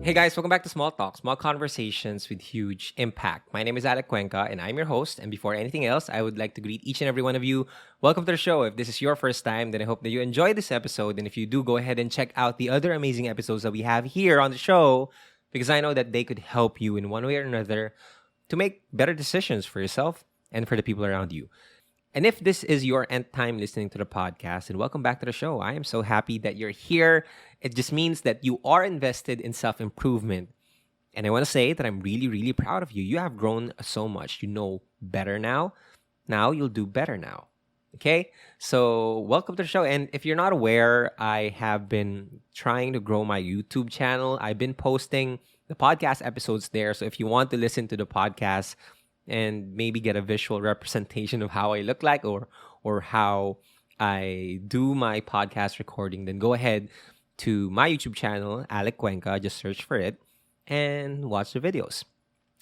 Hey guys, welcome back to Small Talk, small conversations with huge impact. My name is Alec Cuenca and I'm your host. And before anything else, I would like to greet each and every one of you. Welcome to the show. If this is your first time, then I hope that you enjoy this episode. And if you do, go ahead and check out the other amazing episodes that we have here on the show because I know that they could help you in one way or another to make better decisions for yourself and for the people around you. And if this is your nth time listening to the podcast, and welcome back to the show. I am so happy that you're here. It just means that you are invested in self improvement. And I want to say that I'm really, really proud of you. You have grown so much. You know better now. Now you'll do better now. Okay? So, welcome to the show. And if you're not aware, I have been trying to grow my YouTube channel. I've been posting the podcast episodes there. So, if you want to listen to the podcast, and maybe get a visual representation of how I look like or how I do my podcast recording, then go ahead to my YouTube channel, Alec Cuenca. Just search for it and watch the videos.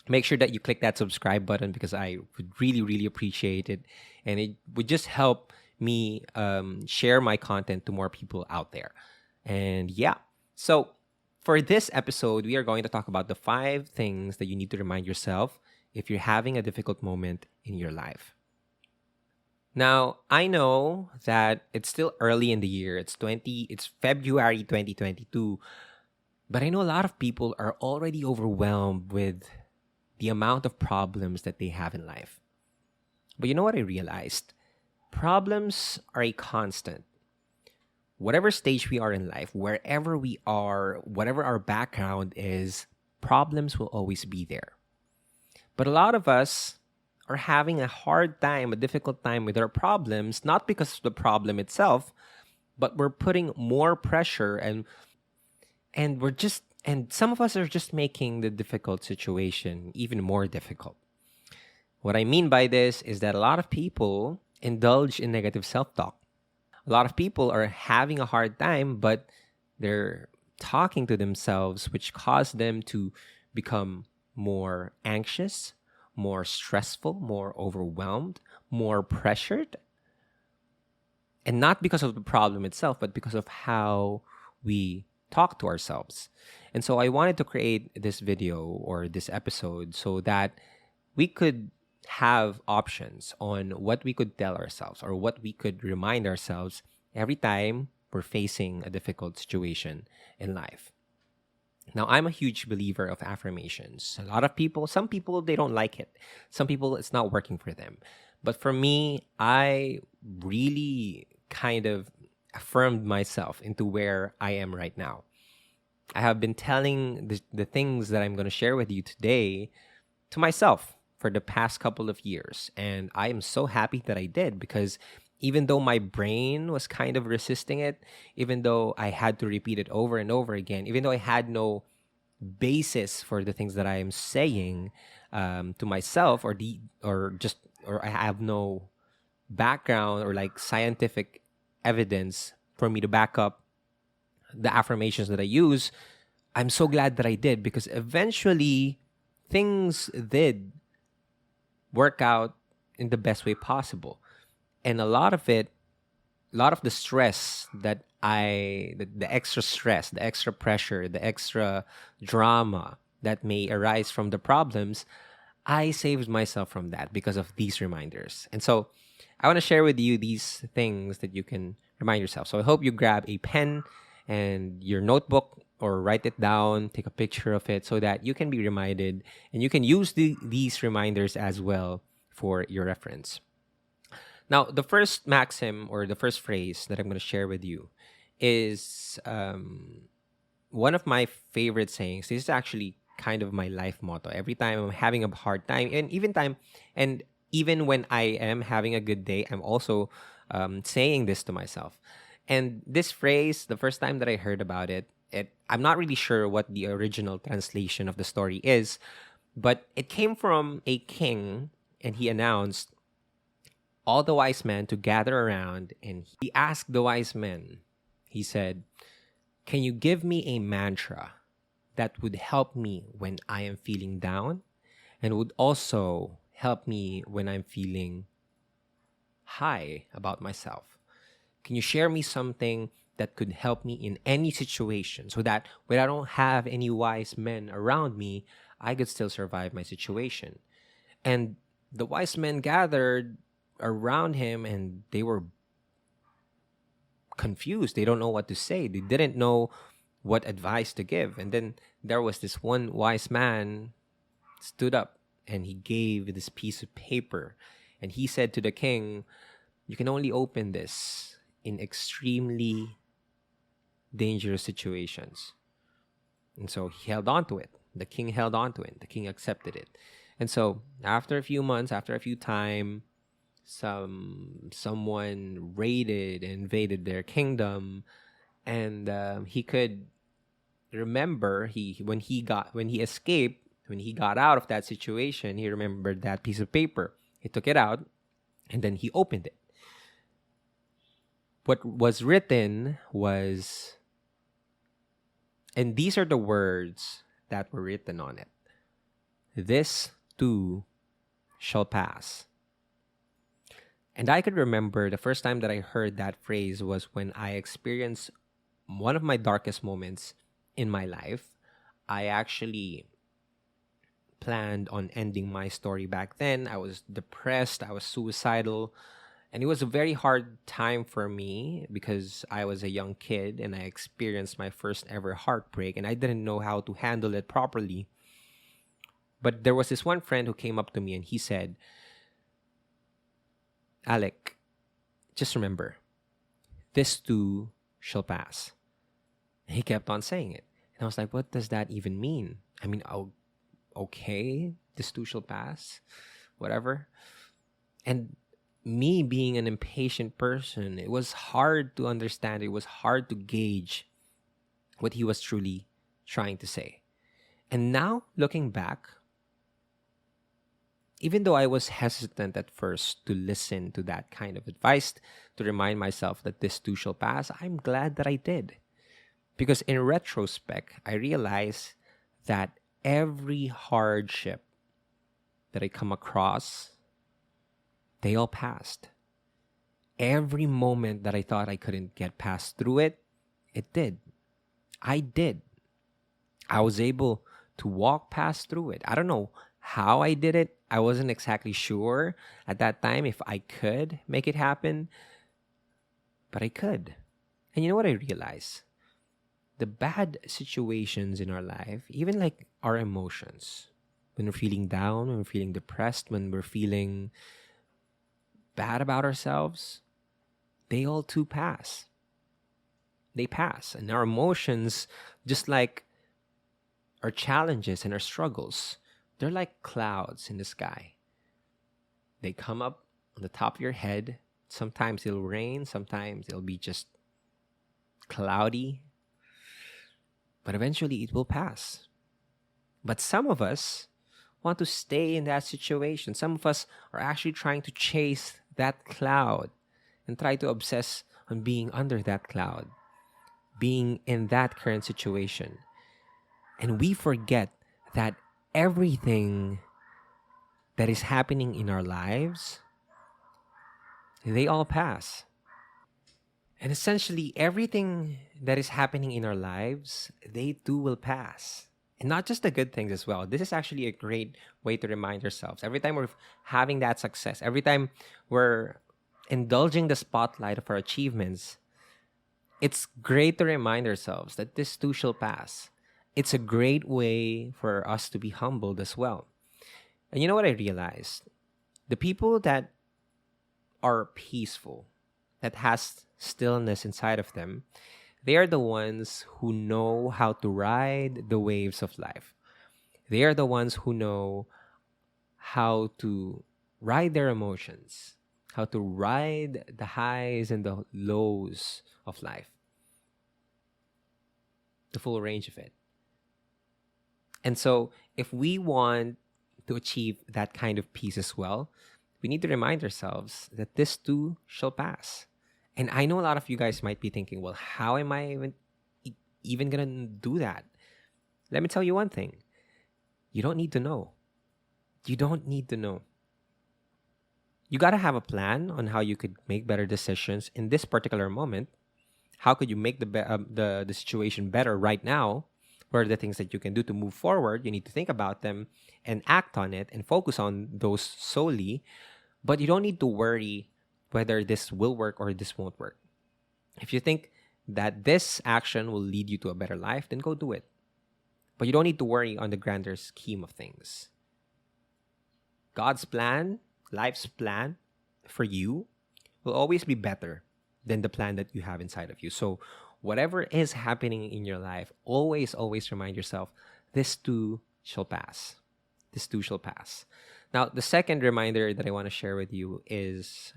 Make sure that you click that subscribe button because I would really, really appreciate it. And it would just help me share my content to more people out there. And yeah, so for this episode, we are going to talk about the 5 things that you need to remind yourself if you're having a difficult moment in your life. Now, I know that it's still early in the year. It's February 2022, but I know a lot of people are already overwhelmed with the amount of problems that they have in life. But you know what I realized? Problems are a constant. Whatever stage we are in life, wherever we are, whatever our background is, problems will always be there. But a lot of us are having a hard time, a difficult time with our problems, not because of the problem itself, but we're putting more pressure and some of us are just making the difficult situation even more difficult. What I mean by this is that a lot of people indulge in negative self-talk. A lot of people are having a hard time, but they're talking to themselves, which cause them to become more anxious, more stressful, more overwhelmed, more pressured. And not because of the problem itself, but because of how we talk to ourselves. And so I wanted to create this video or this episode so that we could have options on what we could tell ourselves or what we could remind ourselves every time we're facing a difficult situation in life. Now, I'm a huge believer of affirmations. A lot of people, some people, they don't like it. Some people, it's not working for them. But for me, I really kind of affirmed myself into where I am right now. I have been telling the things that I'm going to share with you today to myself for the past couple of years. And I am so happy that I did because even though my brain was kind of resisting it, even though I had to repeat it over and over again, even though I had no basis for the things that I am saying to myself, or I have no background or like scientific evidence for me to back up the affirmations that I use, I'm so glad that I did because eventually things did work out in the best way possible. And a lot of the stress that the extra stress, the extra pressure, the extra drama that may arise from the problems, I saved myself from that because of these reminders. And so I want to share with you these things that you can remind yourself. So I hope you grab a pen and your notebook or write it down, take a picture of it so that you can be reminded and you can use these reminders as well for your reference. Now, the first maxim or the first phrase that I'm going to share with you is one of my favorite sayings. This is actually kind of my life motto. Every time I'm having a hard time, and even when I am having a good day, I'm also saying this to myself. And this phrase, the first time that I heard about it, I'm not really sure what the original translation of the story is, but it came from a king, and he announced all the wise men to gather around, and he asked the wise men, he said, "Can you give me a mantra that would help me when I am feeling down and would also help me when I'm feeling high about myself? Can you share me something that could help me in any situation, so that when I don't have any wise men around me, I could still survive my situation. And the wise men gathered around him, and they were confused. They don't know what to say. They didn't know what advice to give. And then there was this one wise man stood up, and he gave this piece of paper, and he said to the king, "You can only open this in extremely dangerous situations." And so he held on to it. The king held on to it. The king accepted it. And so after a few months, after a few time, someone raided and invaded their kingdom, and he could remember, when he escaped, when he got out of that situation, he remembered that piece of paper. He took it out, and then he opened it. What was written was, and these are the words that were written on it: "This too shall pass." And I could remember the first time that I heard that phrase was when I experienced one of my darkest moments in my life. I actually planned on ending my story back then. I was depressed, I was suicidal, and it was a very hard time for me because I was a young kid and I experienced my first ever heartbreak, and I didn't know how to handle it properly. But there was this one friend who came up to me and he said, "Alec, just remember, this too shall pass." And he kept on saying it. And I was like, what does that even mean? I mean, oh, okay, this too shall pass, whatever. And me being an impatient person, it was hard to understand. It was hard to gauge what he was truly trying to say. And now, looking back, even though I was hesitant at first to listen to that kind of advice, to remind myself that this too shall pass, I'm glad that I did. Because in retrospect, I realized that every hardship that I come across, they all passed. Every moment that I thought I couldn't get past through it, it did. I did. I was able to walk past through it. I don't know how I did it. I wasn't exactly sure at that time if I could make it happen, but I could. And you know what I realized? The bad situations in our life, even like our emotions, when we're feeling down, when we're feeling depressed, when we're feeling bad about ourselves, they all too pass. They pass. And our emotions, just like our challenges and our struggles, they're like clouds in the sky. They come up on the top of your head. Sometimes it'll rain, sometimes it'll be just cloudy, but eventually it will pass. But some of us want to stay in that situation. Some of us are actually trying to chase that cloud and try to obsess on being under that cloud, being in that current situation. And we forget that everything that is happening in our lives, they all pass. And essentially, everything that is happening in our lives, they too will pass. And not just the good things as well. This is actually a great way to remind ourselves. Every time we're having that success, every time we're indulging the spotlight of our achievements, it's great to remind ourselves that this too shall pass. It's a great way for us to be humbled as well. And you know what I realized? The people that are peaceful, that has stillness inside of them, they are the ones who know how to ride the waves of life. They are the ones who know how to ride their emotions, how to ride the highs and the lows of life, the full range of it. And so, if we want to achieve that kind of peace as well, we need to remind ourselves that this too shall pass. And I know a lot of you guys might be thinking, well, how am I even going to do that? Let me tell you one thing. You don't need to know. You don't need to know. You got to have a plan on how you could make better decisions in this particular moment. How could you make the situation better right now? What are the things that you can do to move forward? You need to think about them and act on it and focus on those solely. But you don't need to worry whether this will work or this won't work. If you think that this action will lead you to a better life, then go do it. But you don't need to worry on the grander scheme of things. God's plan, life's plan for you will always be better than the plan that you have inside of you. So, whatever is happening in your life, always, always remind yourself, this too shall pass. This too shall pass. Now, the second reminder that I want to share with you is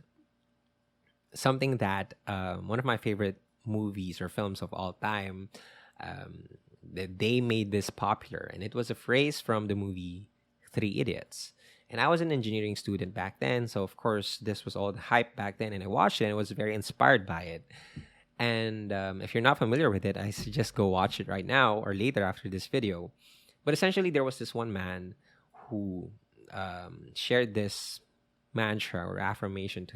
something that one of my favorite movies or films of all time, that they made this popular. And it was a phrase from the movie Three Idiots. And I was an engineering student back then. So, of course, this was all the hype back then. And I watched it and I was very inspired by it. And if you're not familiar with it, I suggest go watch it right now or later after this video. But essentially, there was this one man who shared this mantra or affirmation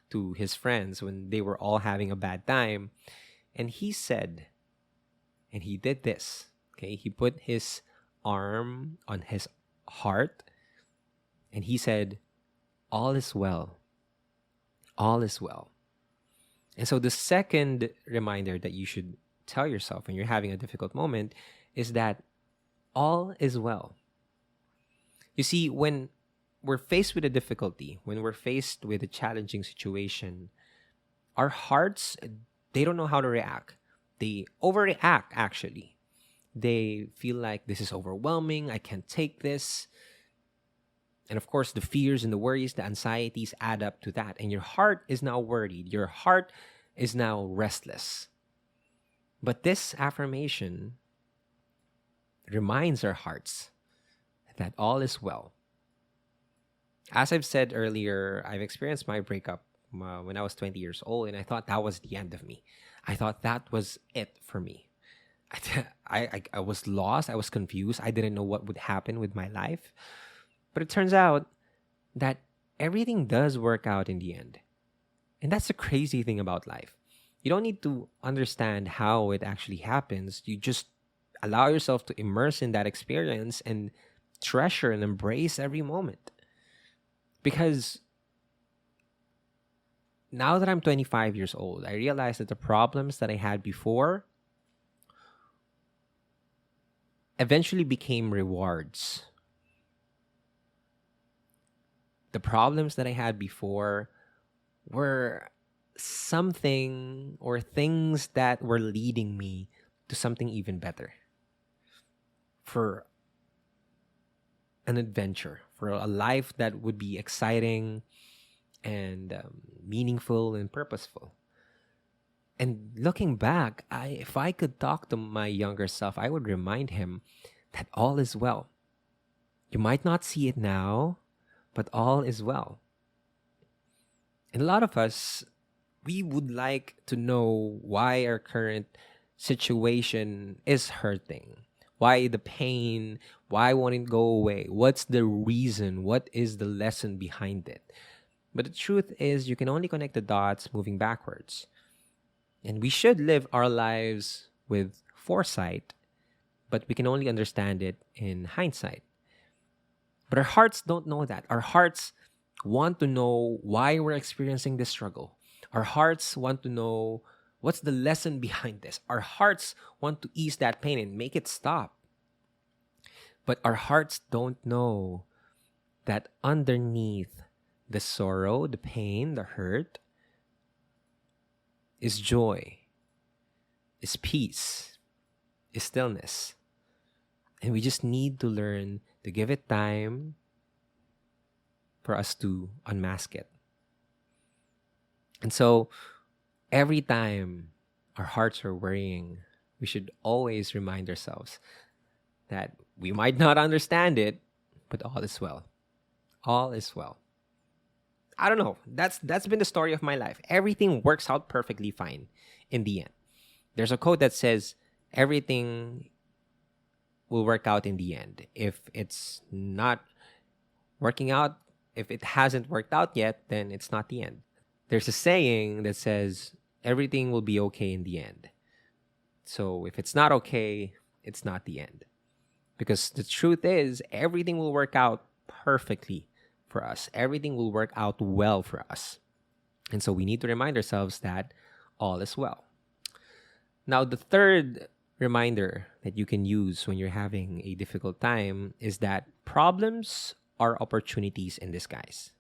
to his friends when they were all having a bad time. And he said, and he did this, okay? He put his arm on his heart and he said, all is well. All is well. And so the second reminder that you should tell yourself when you're having a difficult moment is that all is well. You see, when we're faced with a difficulty, when we're faced with a challenging situation, our hearts, they don't know how to react. They overreact, actually. They feel like this is overwhelming. I can't take this. And of course, the fears and the worries, the anxieties add up to that. And your heart is now worried. Your heart is now restless. But this affirmation reminds our hearts that all is well. As I've said earlier, I've experienced my breakup when I was 20 years old, and I thought that was the end of me. I thought that was it for me. I was lost. I was confused. I didn't know what would happen with my life. But it turns out that everything does work out in the end. And that's the crazy thing about life. You don't need to understand how it actually happens. You just allow yourself to immerse in that experience and treasure and embrace every moment. Because now that I'm 25 years old, I realize that the problems that I had before eventually became rewards. The problems that I had before were something or things that were leading me to something even better. For an adventure, for a life that would be exciting and meaningful and purposeful. And looking back, if I could talk to my younger self, I would remind him that all is well. You might not see it now, but all is well. And a lot of us, we would like to know why our current situation is hurting. Why the pain? Why won't it go away? What's the reason? What is the lesson behind it? But the truth is, you can only connect the dots moving backwards. And we should live our lives with foresight, but we can only understand it in hindsight. But our hearts don't know that. Our hearts want to know why we're experiencing this struggle. Our hearts want to know what's the lesson behind this. Our hearts want to ease that pain and make it stop. But our hearts don't know that underneath the sorrow, the pain, the hurt, is joy, is peace, is stillness. And we just need to learn to give it time for us to unmask it. And so every time our hearts are worrying, we should always remind ourselves that we might not understand it, but all is well. All is well. I don't know. That's been the story of my life. Everything works out perfectly fine in the end. There's a quote that says, everything will work out in the end. If it's not working out, if it hasn't worked out yet, then it's not the end. There's a saying that says, everything will be okay in the end. So if it's not okay, it's not the end. Because the truth is, everything will work out perfectly for us. Everything will work out well for us. And so we need to remind ourselves that all is well. Now, the third reminder that you can use when you're having a difficult time is that problems are opportunities in disguise.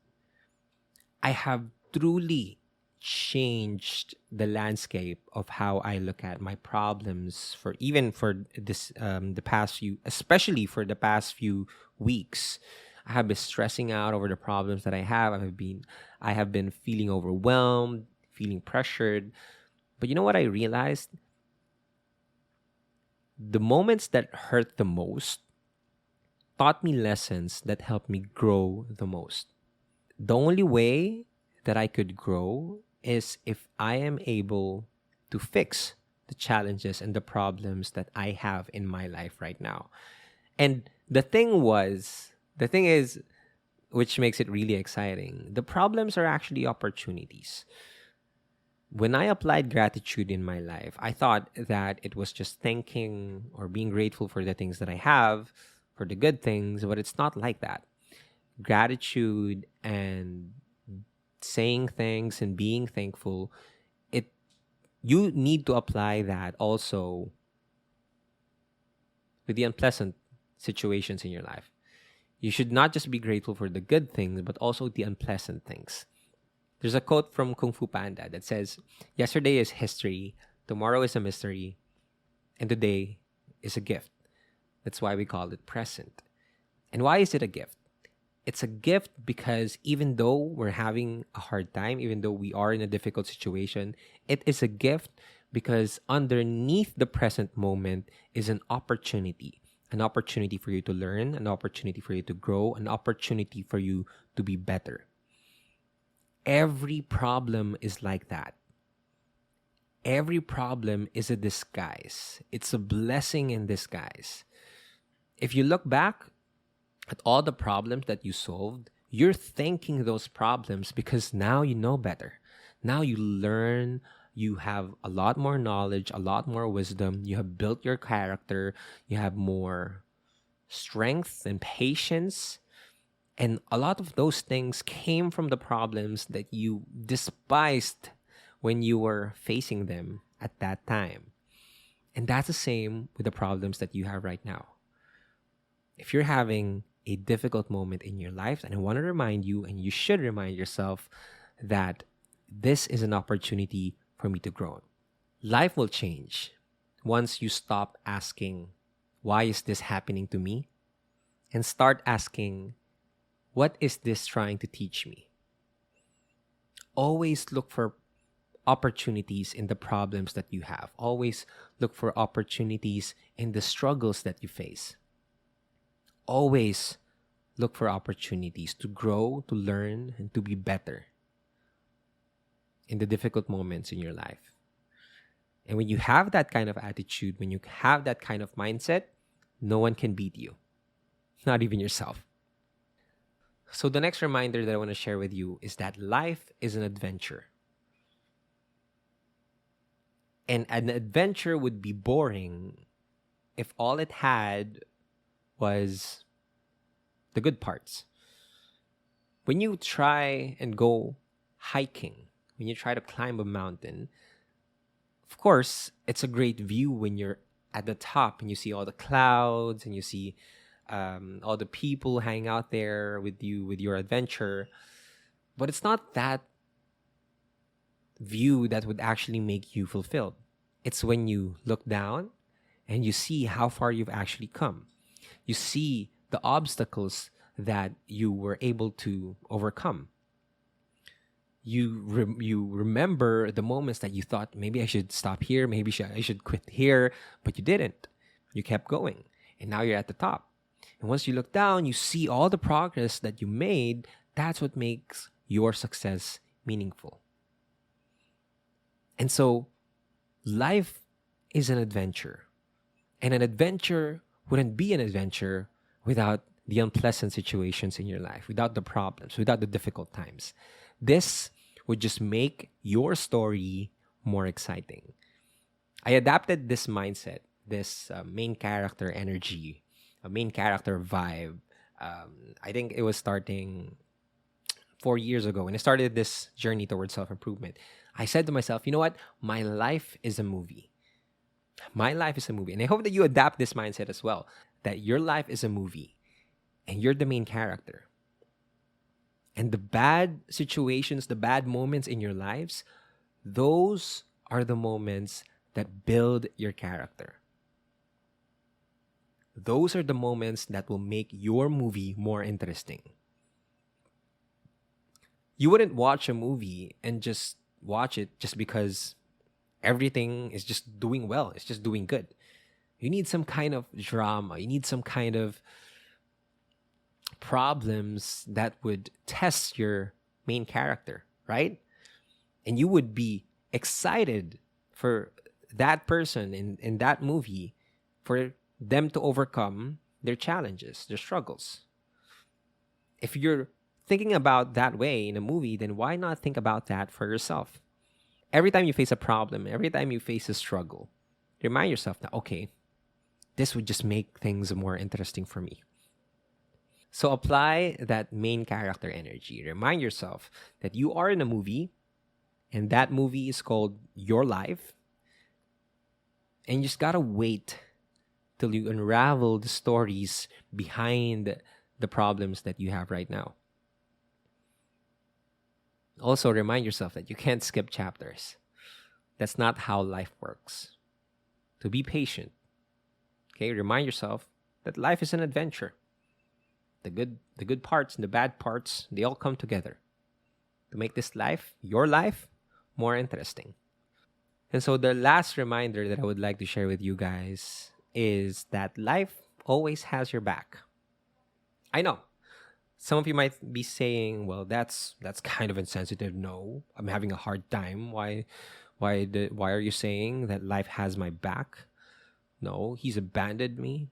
I have truly changed the landscape of how I look at my problems for this the past few, especially for the past few weeks. I have been stressing out over the problems that I have. I have been feeling overwhelmed, feeling pressured. But you know what I realized? The moments that hurt the most taught me lessons that helped me grow the most. The only way that I could grow is if I am able to fix the challenges and the problems that I have in my life right now. And the thing is, which makes it really exciting, the problems are actually opportunities. When I applied gratitude in my life, I thought that it was just thanking or being grateful for the things that I have, for the good things, but it's not like that. Gratitude and saying things and being thankful, it you need to apply that also with the unpleasant situations in your life. You should not just be grateful for the good things, but also the unpleasant things. There's a quote from Kung Fu Panda that says, "Yesterday is history, tomorrow is a mystery, and today is a gift." That's why we call it present. And why is it a gift? It's a gift because even though we're having a hard time, even though we are in a difficult situation, it is a gift because underneath the present moment is an opportunity for you to learn, an opportunity for you to grow, an opportunity for you to be better. Every problem is like that. Every problem is a disguise. It's a blessing in disguise. If you look back at all the problems that you solved, you're thanking those problems because now you know better. Now you learn, you have a lot more knowledge, a lot more wisdom, you have built your character, you have more strength and patience. And a lot of those things came from the problems that you despised when you were facing them at that time. And that's the same with the problems that you have right now. If you're having a difficult moment in your life, and I want to remind you, and you should remind yourself, that this is an opportunity for me to grow. Life will change once you stop asking, why is this happening to me? And start asking, what is this trying to teach me? Always look for opportunities in the problems that you have. Always look for opportunities in the struggles that you face. Always look for opportunities to grow, to learn, and to be better in the difficult moments in your life. And when you have that kind of attitude, when you have that kind of mindset, no one can beat you, not even yourself. So the next reminder that I want to share with you is that life is an adventure. And an adventure would be boring if all it had was the good parts. When you try and go hiking, when you try to climb a mountain, of course, it's a great view when you're at the top and you see all the clouds and you see all the people hang out there with you with your adventure. But it's not that view that would actually make you fulfilled. It's when you look down and you see how far you've actually come. You see the obstacles that you were able to overcome. You remember the moments that you thought, maybe I should stop here, maybe I should quit here, but you didn't. You kept going, and now you're at the top. And once you look down, you see all the progress that you made. That's what makes your success meaningful. And so, life is an adventure. And an adventure wouldn't be an adventure without the unpleasant situations in your life, without the problems, without the difficult times. This would just make your story more exciting. I adapted this mindset, this main character energy, a main character vibe. I think it was starting 4 years ago when I started this journey towards self improvement. I said to myself, you know what? My life is a movie. My life is a movie. And I hope that you adapt this mindset as well, that your life is a movie and you're the main character. And the bad situations, the bad moments in your lives, those are the moments that build your character. Those are the moments that will make your movie more interesting. You wouldn't watch a movie and just watch it just because everything is just doing well, it's just doing good. You need some kind of drama, you need some kind of problems that would test your main character, right? And you would be excited for that person in that movie, for them to overcome their challenges, their struggles. If you're thinking about that way in a movie, then why not think about that for yourself? Every time you face a problem, every time you face a struggle, remind yourself that, okay, this would just make things more interesting for me. So apply that main character energy. Remind yourself that you are in a movie, and that movie is called Your Life. And you just gotta wait till you unravel the stories behind the problems that you have right now. Also, remind yourself that you can't skip chapters. That's not how life works. To be patient. Okay, remind yourself that life is an adventure. The good parts and the bad parts, they all come together to make this life, your life, more interesting. And so the last reminder that I would like to share with you guys is that life always has your back. I know some of you might be saying, well, that's kind of insensitive. No, I'm having a hard time. Why are you saying that life has my back? No, he's abandoned me.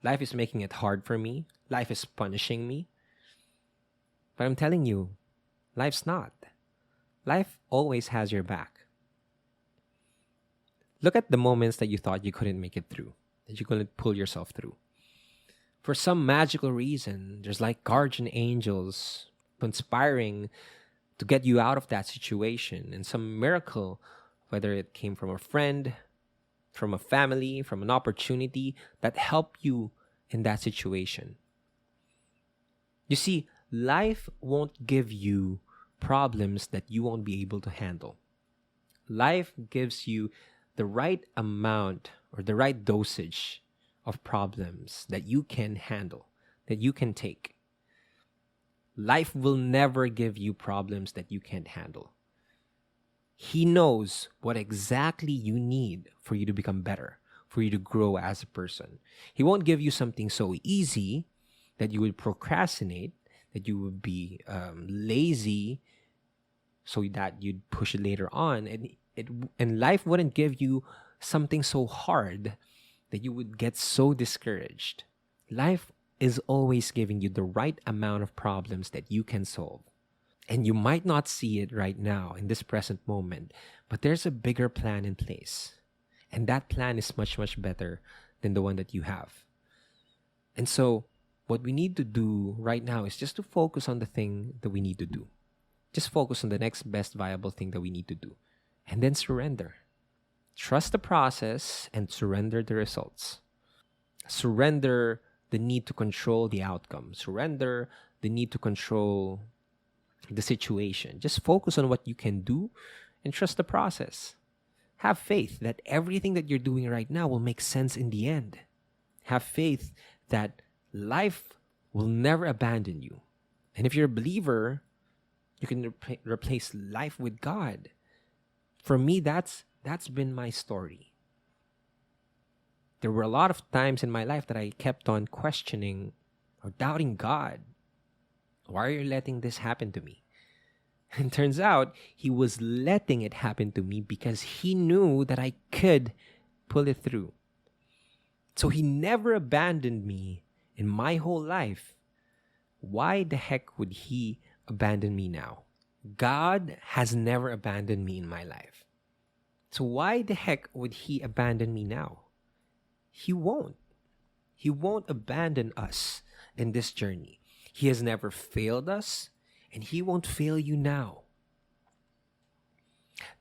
Life is making it hard for me. Life is punishing me. But I'm telling you, life's not. Life always has your back. Look at the moments that you thought you couldn't make it through, that you couldn't pull yourself through. For some magical reason, there's like guardian angels conspiring to get you out of that situation, and some miracle, whether it came from a friend, from a family, from an opportunity that helped you in that situation. You see, life won't give you problems that you won't be able to handle. Life gives you the right amount or the right dosage of problems that you can handle, that you can take. Life will never give you problems that you can't handle. He knows what exactly you need for you to become better, for you to grow as a person. He won't give you something so easy that you would procrastinate, that you would be lazy, so that you'd push it later on. And life wouldn't give you something so hard that you would get so discouraged. Life is always giving you the right amount of problems that you can solve. And you might not see it right now in this present moment, but there's a bigger plan in place. And that plan is much, much better than the one that you have. And so what we need to do right now is just to focus on the thing that we need to do. Just focus on the next best viable thing that we need to do. And then surrender. Trust the process and surrender the results. Surrender the need to control the outcome. Surrender the need to control the situation. Just focus on what you can do and trust the process. Have faith that everything that you're doing right now will make sense in the end. Have faith that life will never abandon you. And if you're a believer, you can replace life with God. For me, that's been my story. There were a lot of times in my life that I kept on questioning or doubting God. Why are you letting this happen to me? And turns out he was letting it happen to me because he knew that I could pull it through. So he never abandoned me in my whole life. Why the heck would he abandon me now? God has never abandoned me in my life. So why the heck would he abandon me now? He won't. He won't abandon us in this journey. He has never failed us, and he won't fail you now.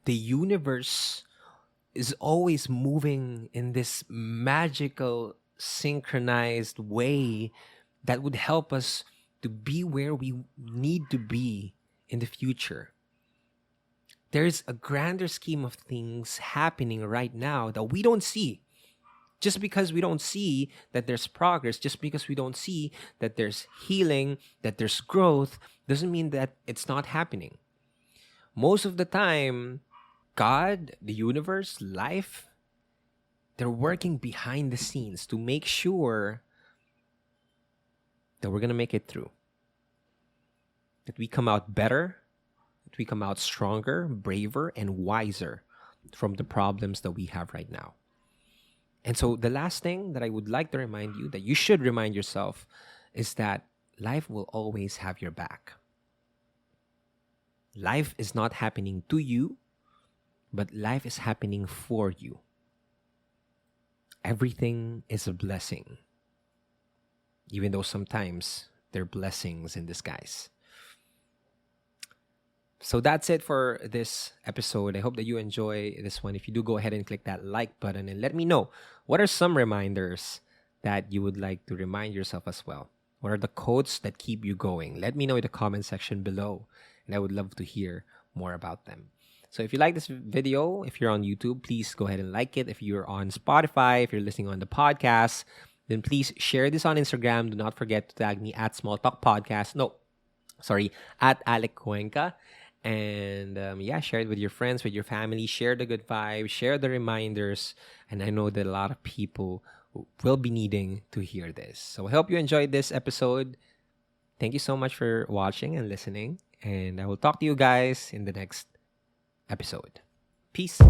The universe is always moving in this magical, synchronized way that would help us to be where we need to be in the future. There's a grander scheme of things happening right now that we don't see. Just because we don't see that there's progress, just because we don't see that there's healing, that there's growth, doesn't mean that it's not happening. Most of the time, God, the universe, life, they're working behind the scenes to make sure that we're going to make it through. That we come out better, that we come out stronger, braver, and wiser from the problems that we have right now. And so the last thing that I would like to remind you, that you should remind yourself, is that life will always have your back. Life is not happening to you, but life is happening for you. Everything is a blessing, even though sometimes they're blessings in disguise. So that's it for this episode. I hope that you enjoy this one. If you do, go ahead and click that like button and let me know what are some reminders that you would like to remind yourself as well. What are the quotes that keep you going? Let me know in the comment section below, and I would love to hear more about them. So if you like this video, if you're on YouTube, please go ahead and like it. If you're on Spotify, if you're listening on the podcast, then please share this on Instagram. Do not forget to tag me at Small Talk Podcast. At Alec Cuenca. And share it with your friends, with your family. Share the good vibes, share the reminders. And I know that a lot of people will be needing to hear this. So I hope you enjoyed this episode. Thank you so much for watching and listening. And I will talk to you guys in the next episode. Peace.